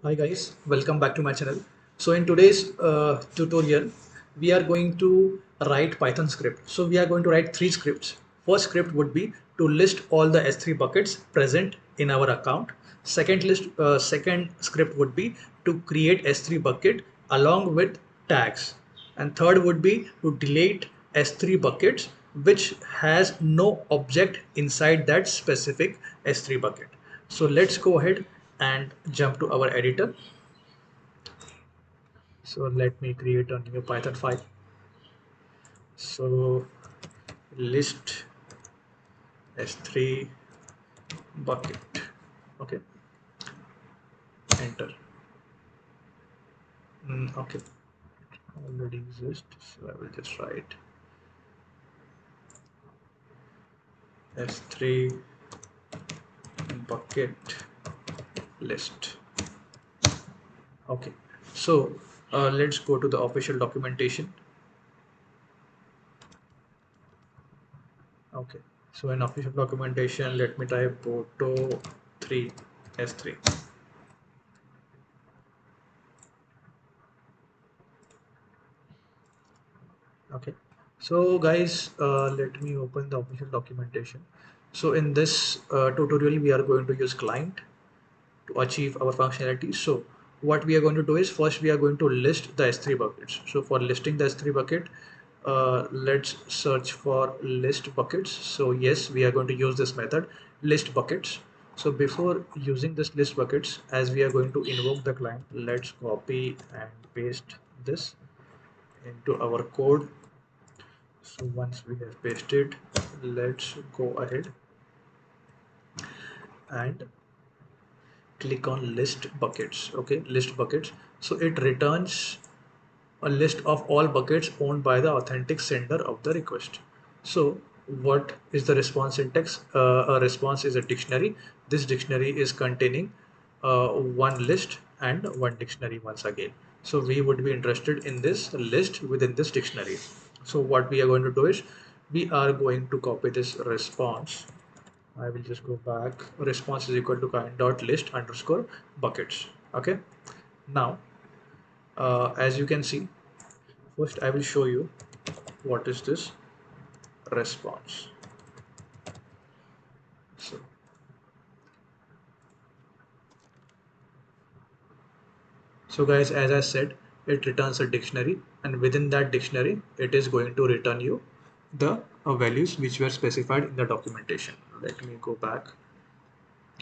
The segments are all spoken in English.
Hi guys, welcome back to my channel. So in today's tutorial, we are going to write Python script. So we are going to write three scripts. First script would be to list all the S3 buckets present in our account. Second script would be to create S3 bucket along with tags. And third would be to delete S3 buckets which has no object inside that specific S3 bucket. So let's go ahead and jump to our editor. So let me create a new Python file. So list S3 bucket. Okay, enter. Okay, already exists. So I will just write S3 bucket list. Okay, so let's go to the official documentation. Okay, so in official documentation, let me type Boto3 S3. Okay, so guys, let me open the official documentation. So in this tutorial, we are going to use client to achieve our functionality. So what we are going to do is first we are going to list the S3 buckets. So for listing the S3 bucket, let's search for list buckets. So yes, we are going to use this method list buckets. So before using this list buckets, as we are going to invoke the client, let's copy and paste this into our code. So once we have pasted, let's go ahead and click on list buckets. Okay, list buckets. So it returns a list of all buckets owned by the authentic sender of the request. So what is the response syntax? A response is a dictionary. This dictionary is containing one list and one dictionary once again. So we would be interested in this list within this dictionary. So what we are going to do is we are going to copy this response. I will just go back. Response is equal to kind dot list underscore buckets. Okay. Now, as you can see, first I will show you what is this response. So, so guys, as I said, it returns a dictionary, and within that dictionary, it is going to return you the values which were specified in the documentation. Let me go back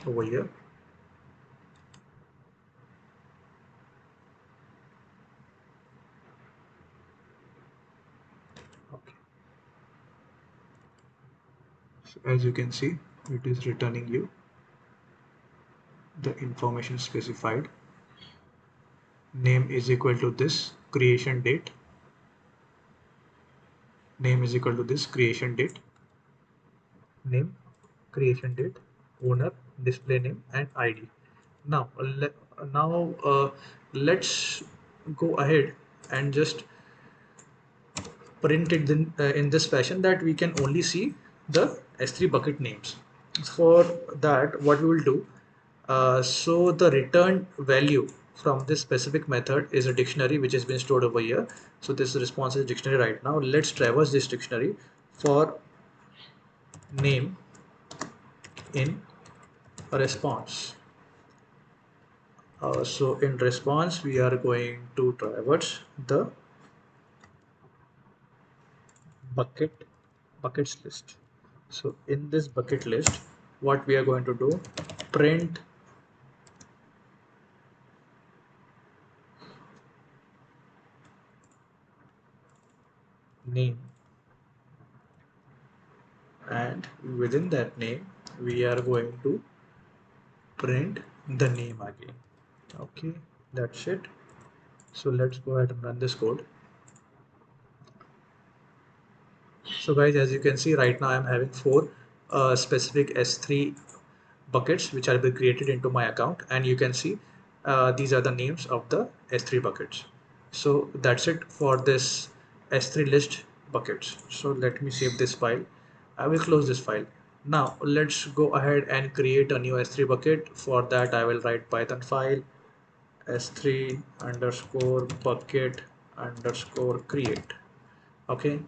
over here. Okay. So as you can see, it is returning you the information specified. Name is equal to this creation date. Name is equal to this creation date. Name, creation date, owner, display name, and ID. Now, let's go ahead and just print it in this fashion that we can only see the S3 bucket names. For that, what we will do, so the return value from this specific method is a dictionary which has been stored over here. So this response is dictionary right now. Let's traverse this dictionary for name in a response. So in response, we are going to traverse the buckets list. So in this bucket list, what we are going to do, print name, and within that name, we are going to print the name again. Okay, that's it. So let's go ahead and run this code. So guys, as you can see right now, I'm having four specific S3 buckets which are being created into my account, and you can see these are the names of the S3 buckets. So that's it for this S3 list buckets. So let me save this file. I will close this file. Now let's go ahead and create a new S3 bucket. For that I will write Python file s3 underscore bucket underscore create. Okay,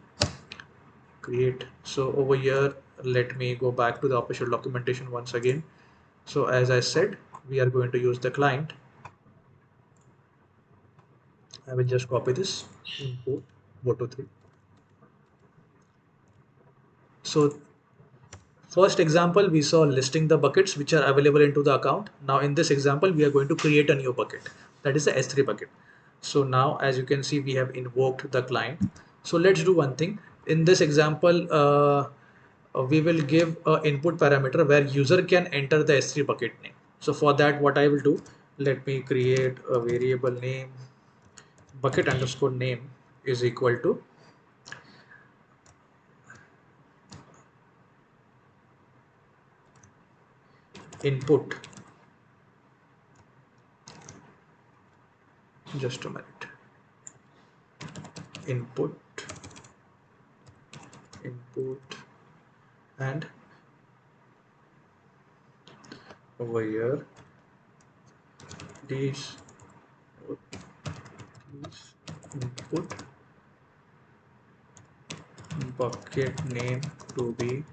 create. So over here, let me go back to the official documentation once again. So as I said, we are going to use the client. I will just copy this, import Boto3. So first example, we saw listing the buckets which are available into the account. Now in this example, we are going to create a new bucket. That is the S3 bucket. So now as you can see, we have invoked the client. So let's do one thing. In this example, we will give an input parameter where user can enter the S3 bucket name. So for that, what I will do, let me create a variable name, bucket underscore name is equal to input. Just a minute. Input and over here please input bucket name to be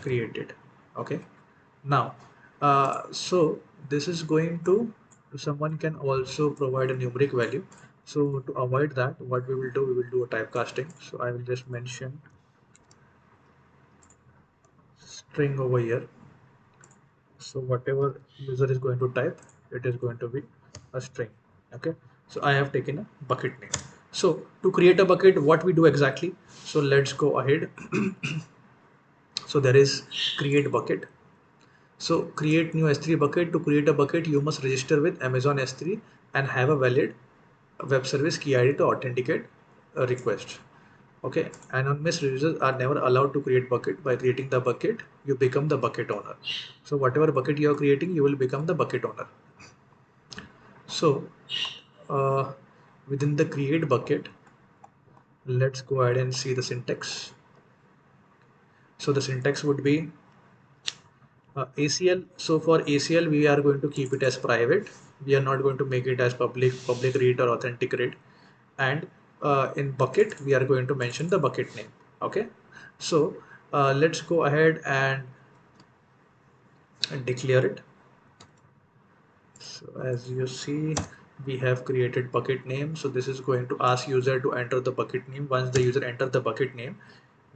created. Okay, now so this is going to someone can also provide a numeric value. So to avoid that, what we will do, we will do a typecasting. So I will just mention string over here. So whatever user is going to type, it is going to be a string. Okay, so I have taken a bucket name. So to create a bucket, what we do exactly, so let's go ahead. So there is create bucket. So create new S3 bucket. To create a bucket, you must register with Amazon S3 and have a valid web service key ID to authenticate a request. Okay, anonymous users are never allowed to create bucket. By creating the bucket, you become the bucket owner. So whatever bucket you are creating, you will become the bucket owner. So uh, within the create bucket, let's go ahead and see the syntax. So the syntax would be ACL. So for ACL, we are going to keep it as private. We are not going to make it as public read or authentic read. And in bucket, we are going to mention the bucket name. Okay. So let's go ahead and declare it. So as you see, we have created bucket name. So this is going to ask user to enter the bucket name. Once the user enter the bucket name,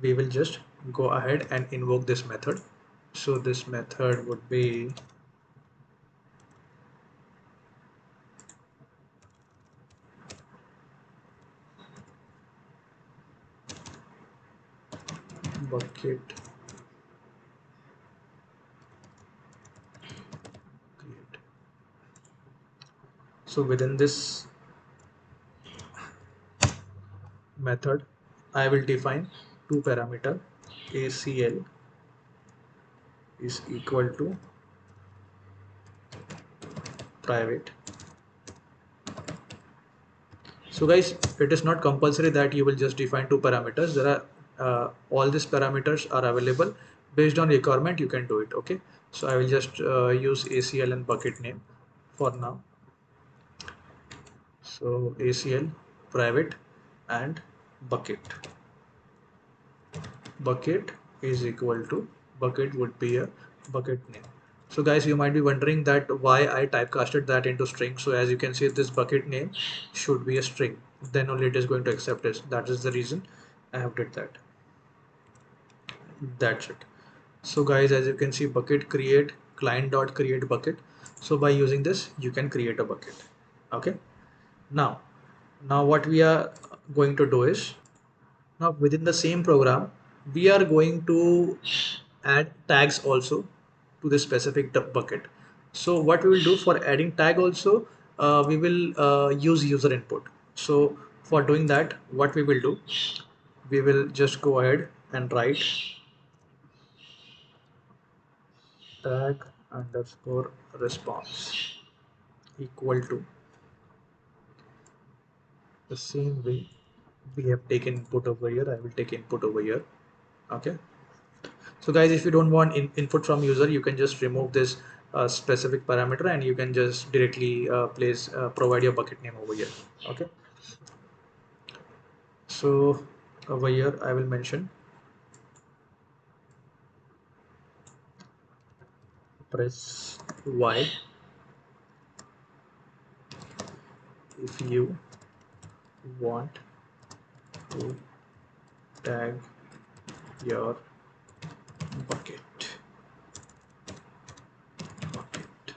we will just go ahead and invoke this method. So this method would be bucket create. So within this method, I will define two parameter. ACL is equal to private. So guys, it is not compulsory that you will just define two parameters. There are all these parameters are available. Based on requirement, you can do it. Okay, so I will just use ACL and bucket name for now. So ACL private and bucket is equal to bucket would be a bucket name. So guys, you might be wondering that why I typecasted that into string. So as you can see, this bucket name should be a string, then only it is going to accept it. That is the reason I have did that. That's it. So guys, as you can see, bucket create client dot create bucket. So by using this, you can create a bucket. Okay, now what we are going to do is, now within the same program, we are going to add tags also to this specific bucket. So what we will do for adding tag also, we will use user input. So for doing that, what we will do, we will just go ahead and write tag underscore response equal to the same way we have taken input over here. I will take input over here. Okay. So guys, if you don't want input from user, you can just remove this a specific parameter, and you can just directly provide your bucket name over here. Okay, so over here I will mention press Y if you want to tag your bucket. Bucket.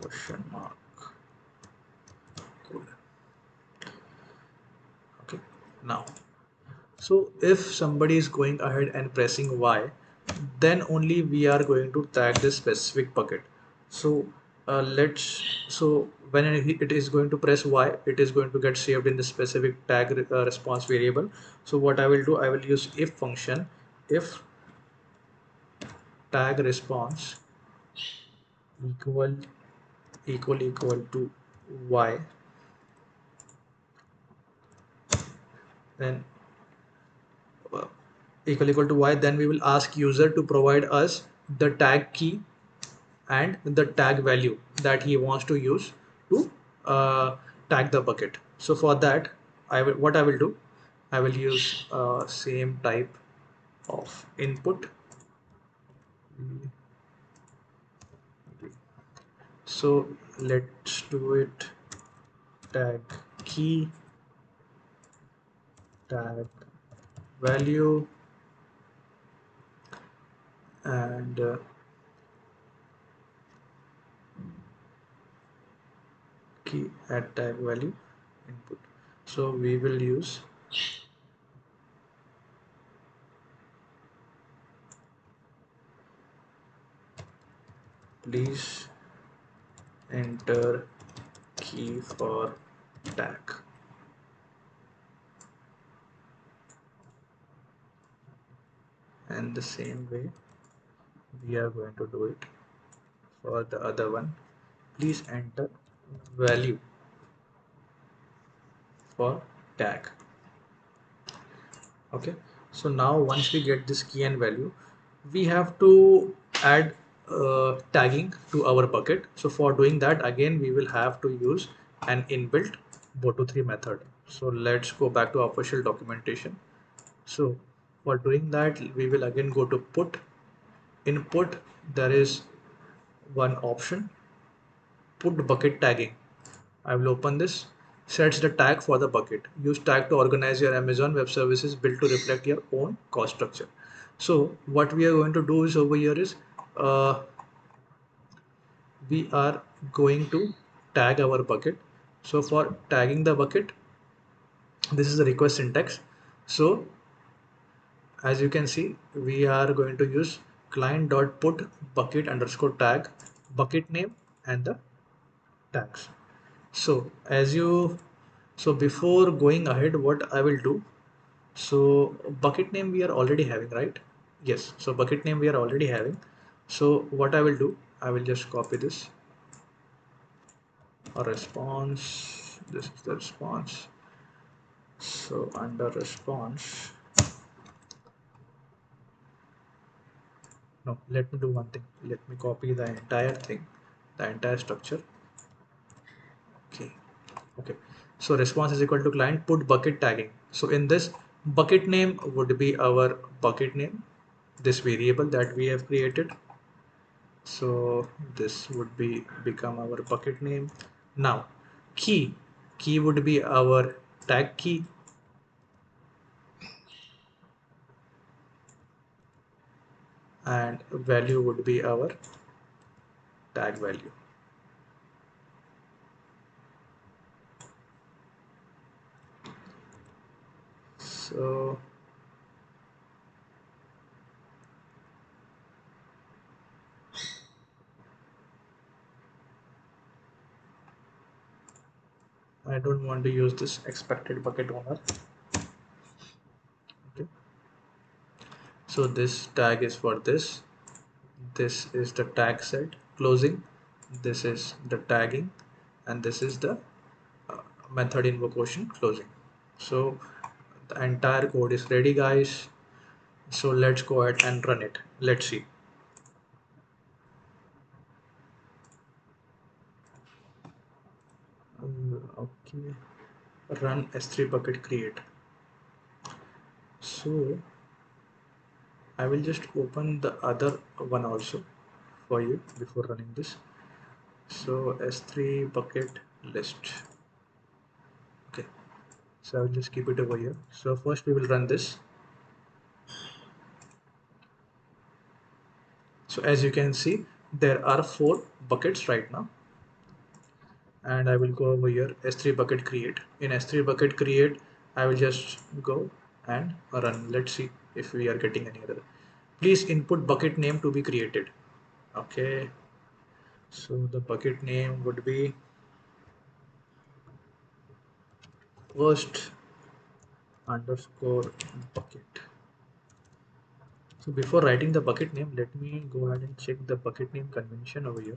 Question mark. Cool. Okay. Now, so if somebody is going ahead and pressing Y, then only we are going to tag this specific bucket. So so when it is going to press Y, it is going to get saved in the specific tag response variable. So what I will do, I will use if function, if tag response equal equal to Y, then uh, equal to Y, then we will ask user to provide us the tag key and the tag value that he wants to use to tag the bucket. So for that, what I will do, I will use same type of input. So let's do it tag key, tag value, and key at tag value input. So we will use please enter key for tag, and the same way we are going to do it for the other one. Please enter value for tag. Okay, so now once we get this key and value, we have to add tagging to our bucket. So for doing that, again we will have to use an inbuilt Boto3 method. So let's go back to official documentation. So for doing that, we will again go to put input. There is one option, put bucket tagging. I will open this. Sets the tag for the bucket. Use tag to organize your Amazon Web Services built to reflect your own cost structure. So what we are going to do is over here is uh, we are going to tag our bucket. So for tagging the bucket, this is the request syntax. So as you can see, we are going to use client.put bucket underscore tag, bucket name, and the tags. So before going ahead, what I will do, so bucket name we are already having, right? Yes, so bucket name we are already having. So what I will do, I will just copy this, a response, this is the response. So under response, no, let me do one thing. Let me copy the entire thing, the entire structure. Okay, okay. So response is equal to client put bucket tagging. So in this, bucket name would be our bucket name, this variable that we have created. So this would be become our bucket name. Now key would be our tag key, and value would be our tag value. So I don't want to use this expected bucket owner. Okay. So this tag is for this. This is the tag set closing. This is the tagging, and this is the method invocation closing. So the entire code is ready, guys. So let's go ahead and run it. Let's see. Okay, run S3 bucket create. So I will just open the other one also for you before running this. So S3 bucket list. Okay, so I will just keep it over here. So first we will run this. So as you can see, there are 4 buckets right now, and I will go over here S3 bucket create. In S3 bucket create, I will just go and run. Let's see if we are getting any error. Please input bucket name to be created. Okay, so the bucket name would be first underscore bucket. So before writing the bucket name, let me go ahead and check the bucket name convention over here.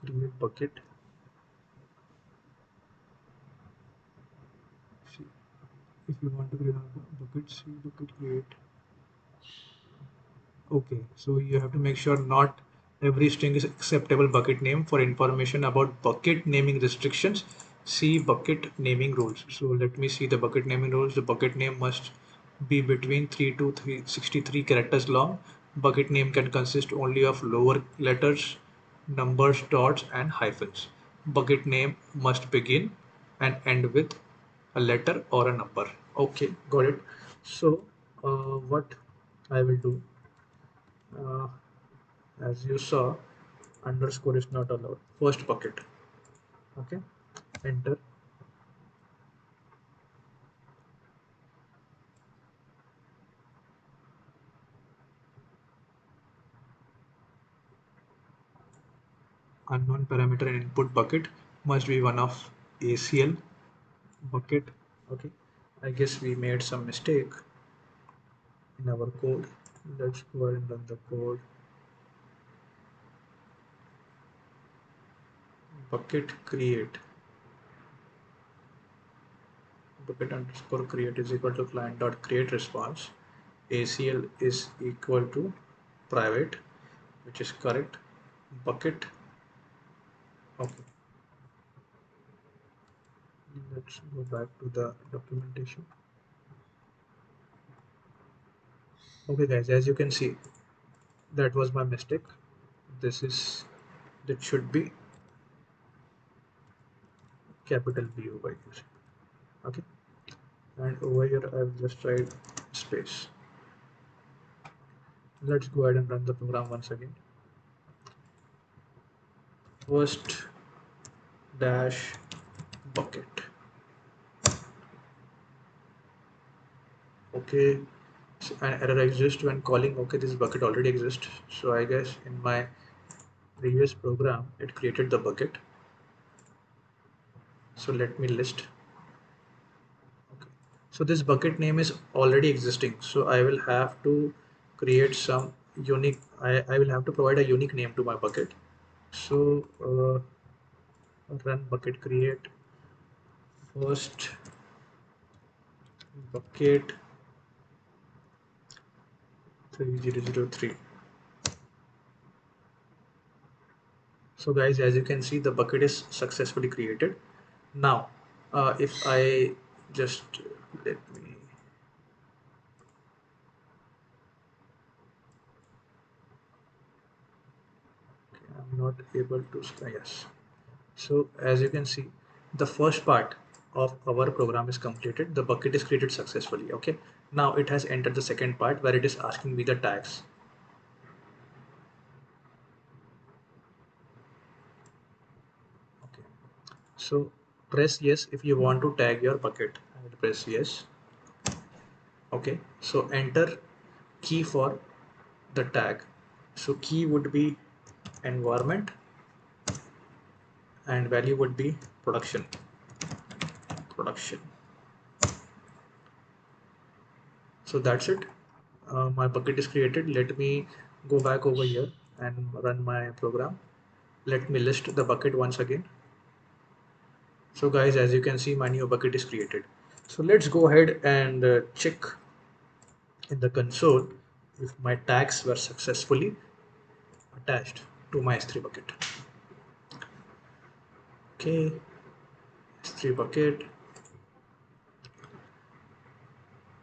Create bucket. See, if you want to create a bucket, see bucket create. Okay, so you have to make sure not every string is acceptable bucket name. For information about bucket naming restrictions, see bucket naming rules. So let me see the bucket naming rules. The bucket name must be between 63 characters long. Bucket name can consist only of lower letters, numbers, dots, and hyphens. Bucket name must begin and end with a letter or a number. Okay, got it. So, what I will do, uh, as you saw, underscore is not allowed. First bucket. Okay, enter. Unknown parameter in input bucket must be one of ACL bucket. Okay, I guess we made some mistake in our code. Let's go ahead and run the code. Bucket create. Bucket underscore create is equal to client dot create response. ACL is equal to private, which is correct. Bucket. Okay, let's go back to the documentation. Okay guys, as you can see, that was my mistake. This is, that should be capital B over here. Okay, and over here I will just write space. Let's go ahead and run the program once again. First dash bucket. Okay, so an error exists when calling. Okay, this bucket already exists, so I guess in my previous program it created the bucket. So let me list. Okay, so this bucket name is already existing, so I will have to create some unique, I will have to provide a unique name to my bucket. So run bucket create first bucket 3003. So guys, as you can see, the bucket is successfully created. Now if I just let me, I'm not able to, yes. So as you can see, the first part of our program is completed. The bucket is created successfully. Okay, now it has entered the second part where it is asking me the tags. Okay, so press yes if you want to tag your bucket. I will press yes. Okay, so enter key for the tag. So key would be environment and value would be production. So that's it. My bucket is created. Let me go back over here and run my program. Let me list the bucket once again. So guys, as you can see, my new bucket is created. So let's go ahead and check in the console if my tags were successfully attached to my S3 bucket. Okay, S3 bucket.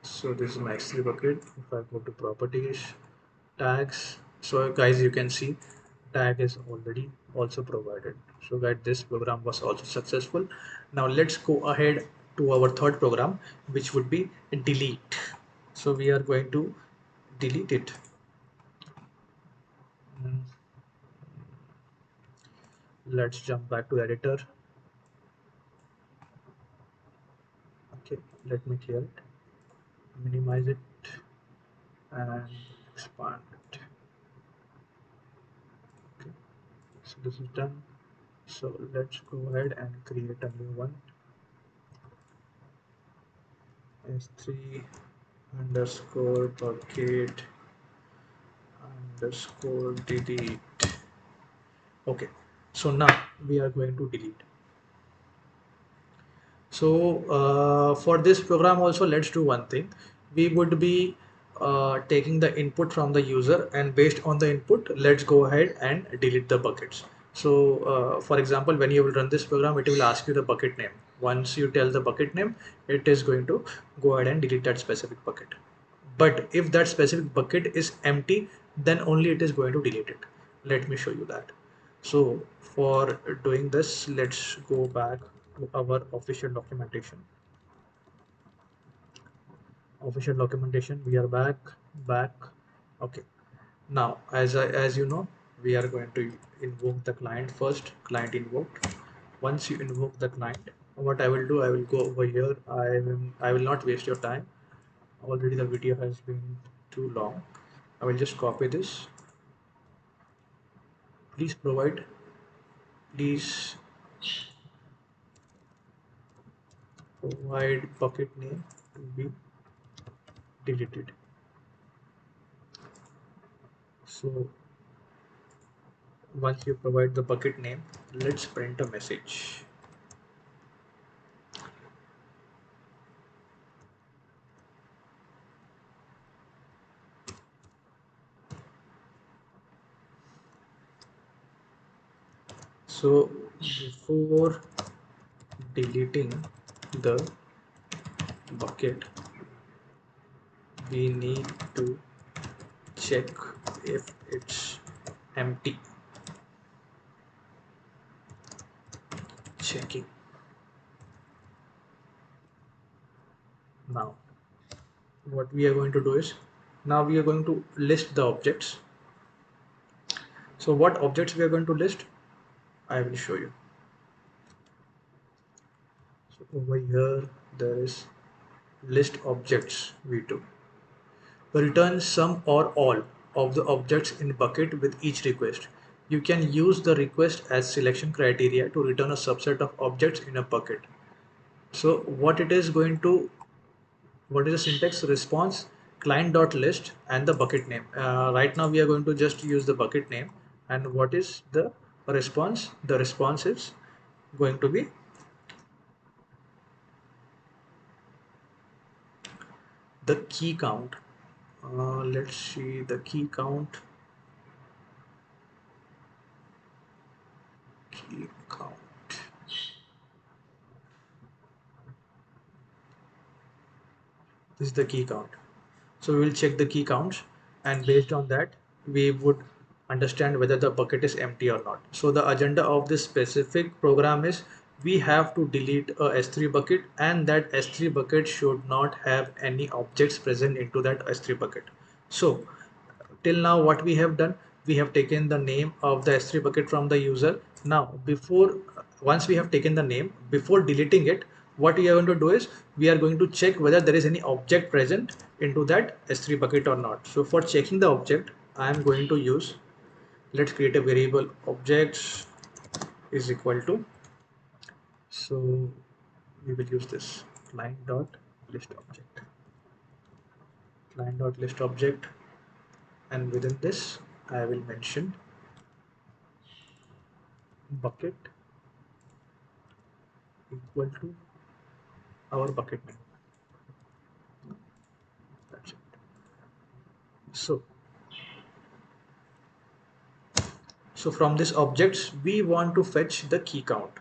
So this is my S3 bucket. If I go to properties, tags, so guys, you can see tag is already also provided. So that this program was also successful. Now let's go ahead to our third program, which would be delete. So we are going to delete it. Mm, let's jump back to editor. Okay, let me clear it, minimize it, and expand it. Okay, so this is done. So let's go ahead and create a new one. S3 underscore bucket underscore delete. Okay, so now we are going to delete. So for this program also, let's do one thing. We would be taking the input from the user, and based on the input, let's go ahead and delete the buckets. So for example, when you will run this program, it will ask you the bucket name. Once you tell the bucket name, it is going to go ahead and delete that specific bucket. But if that specific bucket is empty, then only it is going to delete it. Let me show you that. So for doing this, let's go back to our official documentation. Official documentation, we are back. Okay. Now, as you know, we are going to invoke the client first. Client invoked. Once you invoke the client, what I will do, I will go over here. I will not waste your time. Already the video has been too long. I will just copy this. Please please provide bucket name to be deleted. So once you provide the bucket name, let's print a message. So before deleting the bucket, we need to check if it's empty. Checking. Now what we are going to do is, now we are going to list the objects. So what objects we are going to list, I will show you. So over here there is list objects v2. Return some or all of the objects in bucket with each request. You can use the request as selection criteria to return a subset of objects in a bucket. So what is the syntax? Response client.list and the bucket name. Right now we are going to just use the bucket name. And what is the response? The response is going to be the key count. Let's see the key count. Key count. This is the key count. So we will check the key counts, and based on that we would understand whether the bucket is empty or not. So the agenda of this specific program is we have to delete a S3 bucket, and that S3 bucket should not have any objects present into that S3 bucket. So till now what we have done, we have taken the name of the S3 bucket from the user. Now once we have taken the name, before deleting it, what we are going to do is we are going to check whether there is any object present into that S3 bucket or not. So for checking the object, I am going to use, let's create a variable objects is equal to, so we will use this client.list object, and within this I will mention bucket equal to our bucket name. That's it. So, so from this objects, we want to fetch the key count.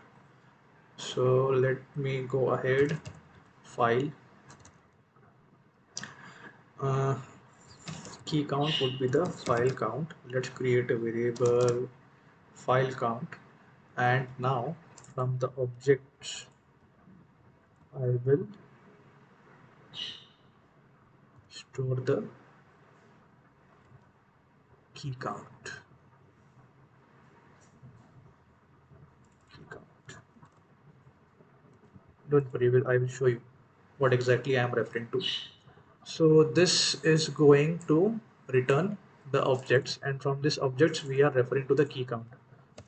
So let me go ahead, file, uh, key count would be the file count. Let's create a variable file count, and now from the objects I will store the key count. Key count. Don't worry, I will show you what exactly I am referring to. So this is going to return the objects, and from this objects we are referring to the key count.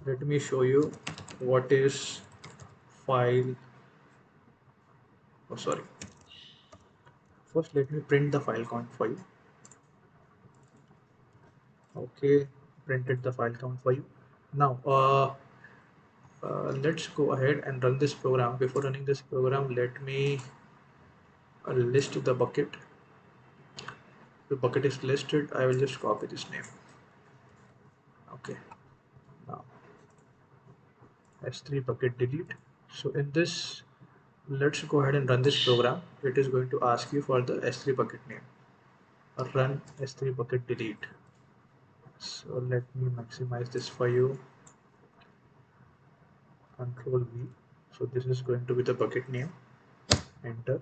Let me show you what is file. Oh, sorry. First, let me print the file count for you. Okay, printed the file count for you. Now, let's go ahead and run this program. Before running this program, let me list the bucket. The bucket is listed. I will just copy this name. Okay. Now, S3 bucket delete. So in this, let's go ahead and run this program. It is going to ask you for the S3 bucket name. Run S3 bucket delete. So let me maximize this for you. Control V. So this is going to be the bucket name. Enter.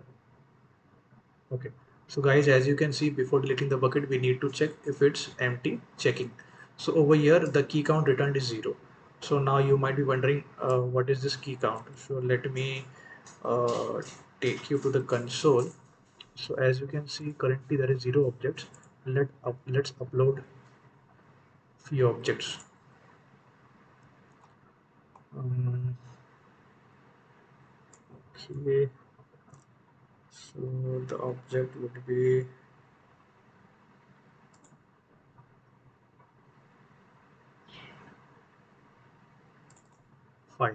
Okay. So guys, as you can see, before deleting the bucket, we need to check if it's empty. Checking. So over here, the key count returned is 0. So now you might be wondering, what is this key count? So let me uh, take you to the console. So as you can see, currently there is 0 objects. Let's upload few objects. Um, okay. So the object would be file.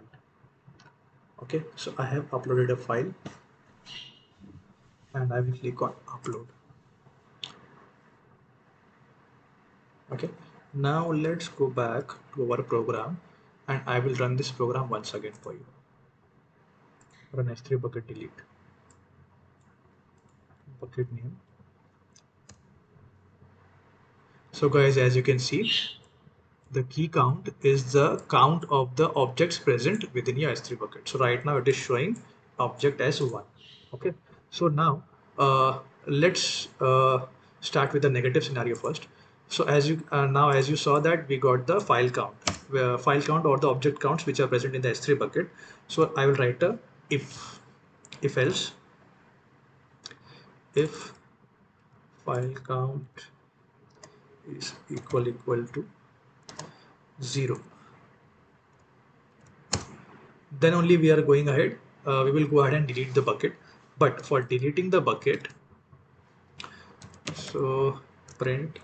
Okay, so I have uploaded a file and I will click on upload. Okay, now let's go back to our program and I will run this program once again for you. Run S3 bucket delete. Bucket name. So guys, as you can see, the key count is the count of the objects present within your S3 bucket. So right now it is showing object as 1. Okay, so now let's start with the negative scenario first. So as you now as you saw that we got the file count or the object counts which are present in the S3 bucket. So I will write a if else, if file count is equal to 0, then only we are going ahead, we will go ahead and delete the bucket. But for deleting the bucket, so print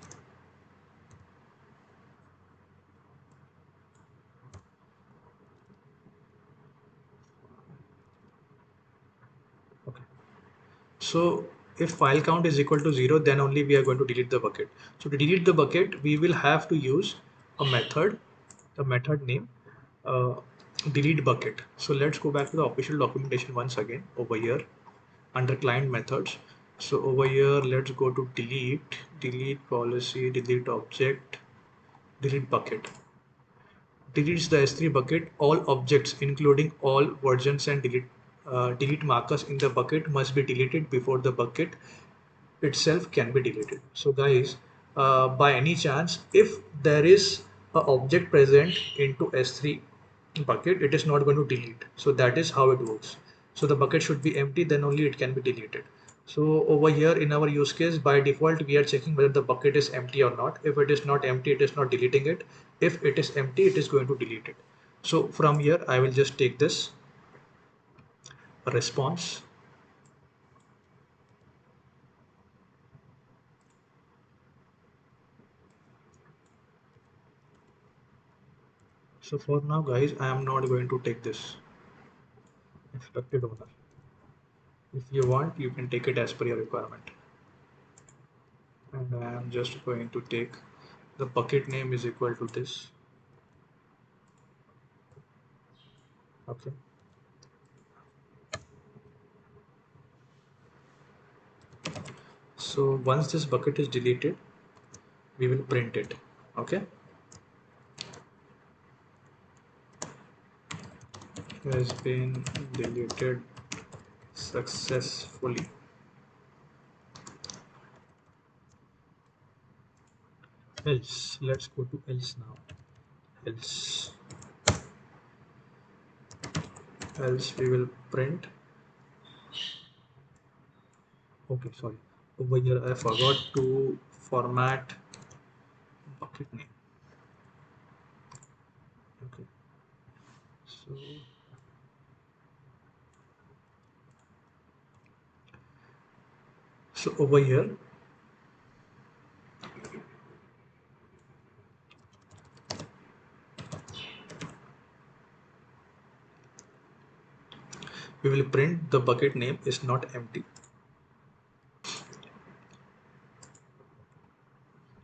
okay. So if file count is equal to 0, then only we are going to delete the bucket. So to delete the bucket, we will have to use a method, the method name delete bucket. So let's go back to the official documentation once again over here under client methods. So over here, let's go to delete policy, delete object, delete bucket. Deletes the S3 bucket. All objects, including all versions and delete markers in the bucket, must be deleted before the bucket itself can be deleted. So guys, by any chance, if there is a object present into S3 bucket, it is not going to delete. So that is how it works. So the bucket should be empty, then only it can be deleted. So over here in our use case, by default, we are checking whether the bucket is empty or not. If it is not empty, it is not deleting it. If it is empty, it is going to delete it. So from here, I will just take this response. So for now guys, I am not going to take this expected owner. If you want, you can take it as per your requirement. And I am just going to take the bucket name is equal to this. Okay. So once this bucket is deleted, we will print it. Okay. Has been deleted successfully. Else, let's go to else now. Else we will print. Okay, sorry. Over here I forgot to format bucket name. Okay. So over here we will print the bucket name is not empty.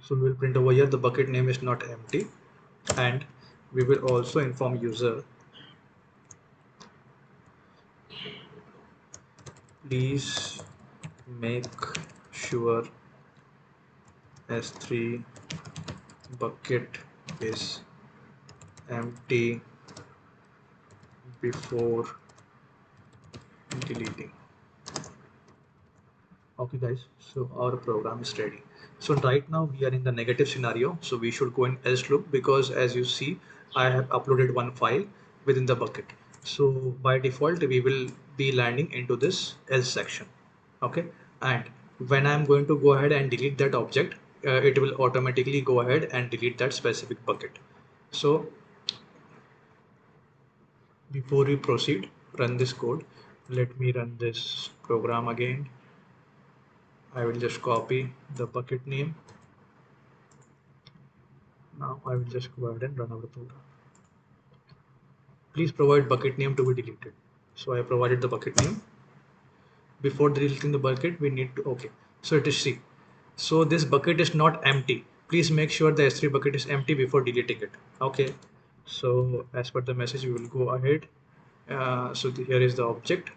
So we will print over here the bucket name is not empty, and we will also inform user, please make sure S3 bucket is empty before deleting. Okay guys, so our program is ready. So right now we are in the negative scenario, so we should go in else loop, because as you see I have uploaded one file within the bucket. So by default we will be landing into this else section. Okay, and when I'm going to go ahead and delete that object, it will automatically go ahead and delete that specific bucket. So before we proceed, run this code. Let me run this program again. I will just copy the bucket name. Now I will just go ahead and run our program. Please provide bucket name to be deleted. So I provided the bucket name. Before deleting the bucket, we need to, okay. So it is C. So this bucket is not empty. Please make sure the S3 bucket is empty before deleting it. Okay. So as per the message, we will go ahead. Here is the object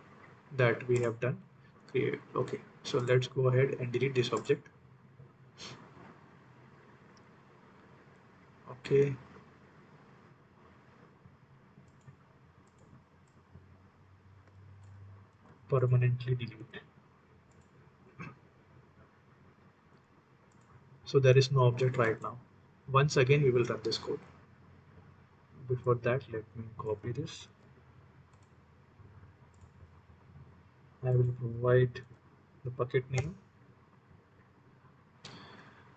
that we have done. Create. Okay. So let's go ahead and delete this object. Okay. Permanently delete. So there is no object right now. Once again, we will run this code. Before that, let me copy this. I will provide the bucket name.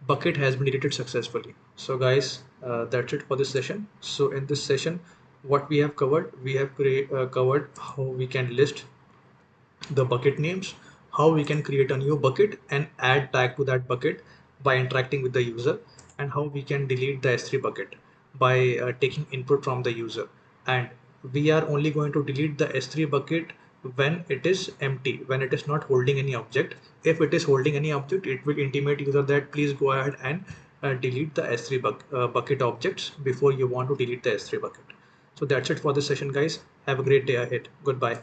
Bucket has been deleted successfully. So guys, that's it for this session. So in this session, what we have covered, we have covered how we can list the bucket names, how we can create a new bucket and add tag to that bucket by interacting with the user, and how we can delete the S3 bucket by taking input from the user. And we are only going to delete the S3 bucket when it is empty, when it is not holding any object. If it is holding any object, it will intimate user that please go ahead and delete the S3 bucket objects before you want to delete the S3 bucket. So that's it for this session guys. Have a great day ahead. Goodbye.